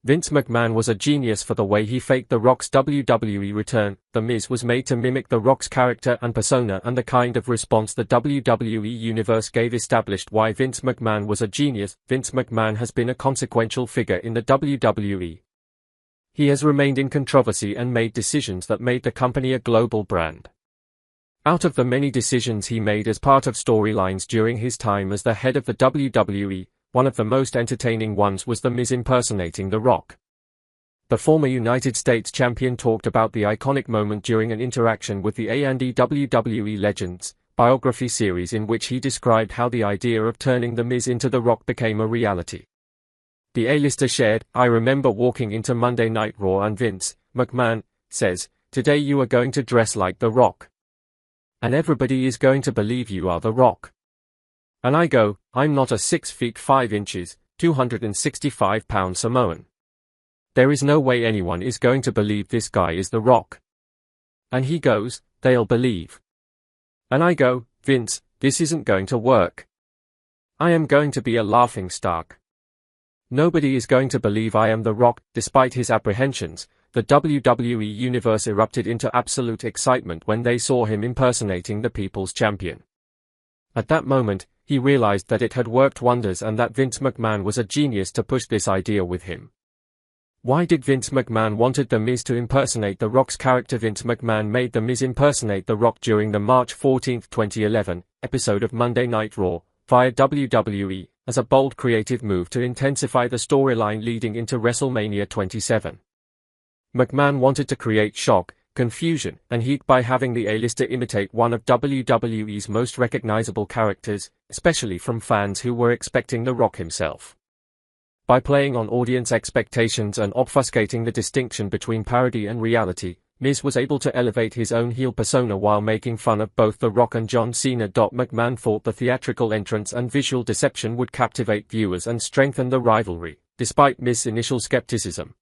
Vince McMahon was a genius for the way he faked The Rock's WWE return. The Miz was made to mimic The Rock's character and persona, and the kind of response the WWE Universe gave established why Vince McMahon was a genius. Vince McMahon has been a consequential figure in the WWE. He has remained in controversy and made decisions that made the company a global brand. Out of the many decisions he made as part of storylines during his time as the head of the WWE, one of the most entertaining ones was The Miz impersonating The Rock. The former United States champion talked about the iconic moment during an interaction with the A&E WWE Legends biography series, in which he described how the idea of turning The Miz into The Rock became a reality. The A-lister shared, "I remember walking into Monday Night Raw and Vince McMahon says, 'Today you are going to dress like The Rock. And everybody is going to believe you are The Rock.' And I go, I'm not a 6 feet 5 inches, 265 pound Samoan. There is no way anyone is going to believe this guy is The Rock." And he goes, "They'll believe." And I go, "Vince, this isn't going to work. I am going to be a laughing stock. Nobody is going to believe I am The Rock." Despite his apprehensions, the WWE Universe erupted into absolute excitement when they saw him impersonating the People's Champion. At that moment, he realized that it had worked wonders and that Vince McMahon was a genius to push this idea with him. Why did Vince McMahon wanted The Miz to impersonate The Rock's character? Vince McMahon made The Miz impersonate The Rock during the March 14, 2011, episode of Monday Night Raw, via WWE, as a bold creative move to intensify the storyline leading into WrestleMania 27. McMahon wanted to create shock, confusion, and heat by having the A-lister imitate one of WWE's most recognizable characters, especially from fans who were expecting The Rock himself. By playing on audience expectations and obfuscating the distinction between parody and reality, Miz was able to elevate his own heel persona while making fun of both The Rock and John Cena. McMahon thought the theatrical entrance and visual deception would captivate viewers and strengthen the rivalry, despite Miz's initial skepticism.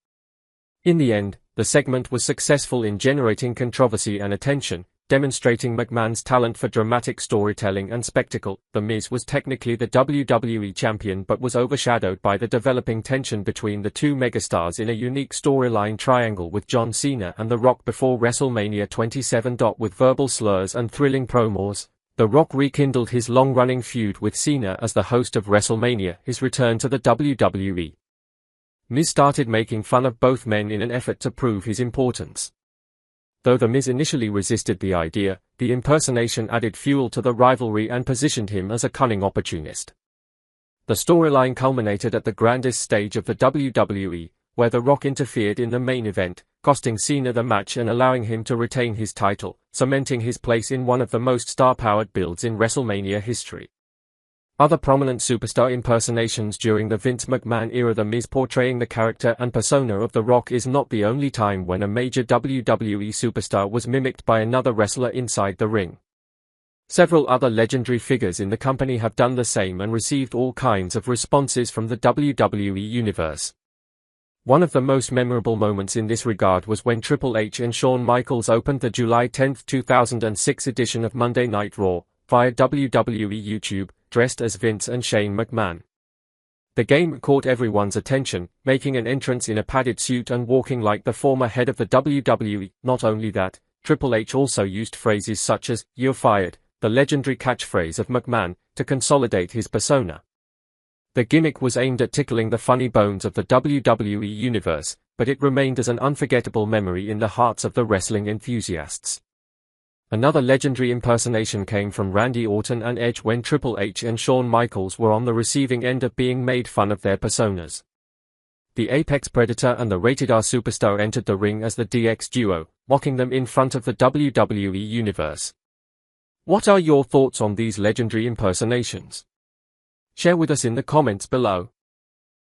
In the end, the segment was successful in generating controversy and attention, demonstrating McMahon's talent for dramatic storytelling and spectacle. The Miz was technically the WWE champion but was overshadowed by the developing tension between the two megastars in a unique storyline triangle with John Cena and The Rock before WrestleMania 27. With verbal slurs and thrilling promos, The Rock rekindled his long-running feud with Cena as the host of WrestleMania, his return to the WWE. Miz started making fun of both men in an effort to prove his importance. Though The Miz initially resisted the idea, the impersonation added fuel to the rivalry and positioned him as a cunning opportunist. The storyline culminated at the grandest stage of the WWE, where The Rock interfered in the main event, costing Cena the match and allowing him to retain his title, cementing his place in one of the most star-powered builds in WrestleMania history. Other prominent superstar impersonations during the Vince McMahon era. The Miz portraying the character and persona of The Rock is not the only time when a major WWE superstar was mimicked by another wrestler inside the ring. Several other legendary figures in the company have done the same and received all kinds of responses from the WWE Universe. One of the most memorable moments in this regard was when Triple H and Shawn Michaels opened the July 10, 2006 edition of Monday Night Raw, via WWE YouTube, dressed as Vince and Shane McMahon. The game caught everyone's attention, making an entrance in a padded suit and walking like the former head of the WWE. Not only that, Triple H also used phrases such as, "You're fired," the legendary catchphrase of McMahon, to consolidate his persona. The gimmick was aimed at tickling the funny bones of the WWE Universe, but it remained as an unforgettable memory in the hearts of the wrestling enthusiasts. Another legendary impersonation came from Randy Orton and Edge when Triple H and Shawn Michaels were on the receiving end of being made fun of their personas. The Apex Predator and the Rated R Superstar entered the ring as the DX duo, mocking them in front of the WWE Universe. What are your thoughts on these legendary impersonations? Share with us in the comments below.